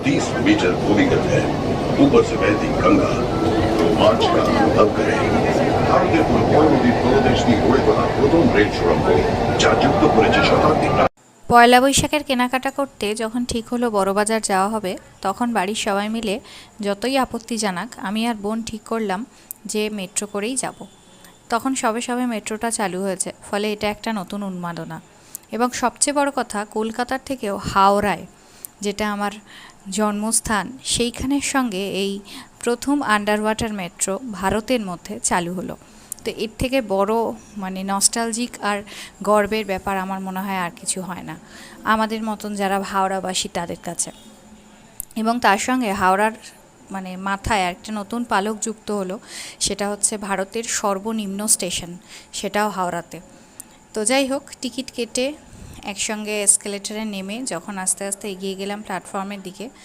30 metre भूमिगत है। ऊपर से बहती गंगा रोमांच का अनुभव करें। ভারতের পূর্ব নদীর তলদেশ দিয়ে গড়ে তোলা প্রথম রেল সুড়ঙ্গ যা যুক্ত করেছে শতাব্দী পয়লা বৈশাখের কেনাকাটা করতে যখন ঠিক হলো বড়বাজার যাওয়া হবে, তখন বাড়ির সবাই মিলে যতই আপত্তি জানাক, আমি আর বোন ঠিক করলাম যে মেট্রো করেই যাব। তখন সবে সবে মেট্রোটা চালু হয়েছে, ফলে এটা একটা নতুন উন্মাদনা। এবং সবচেয়ে বড় কথা, কলকাতার থেকেও হাওড়ায়, যেটা আমার জন্মস্থান, সেইখানের সঙ্গে এই প্রথম আন্ডার ওয়াটার মেট্রো ভারতের মধ্যে চালু হলো। তো এর থেকে বড় মানে নস্টালজিক আর গর্বের ব্যাপার আমার মনে হয় আর কিছু হয় না আমাদের মতন যারা হাওড়াবাসী তাদের কাছে। এবং তার সঙ্গে হাওড়ার মানে মাথায় একটা নতুন পালক যুক্ত হলো, সেটা হচ্ছে ভারতের সর্বনিম্ন স্টেশন, সেটাও হাওড়াতে। তো যাই হোক, টিকিট কেটে একসঙ্গে এসকেলেটারে নেমে যখন আস্তে আস্তে এগিয়ে গেলাম প্ল্যাটফর্মের দিকে,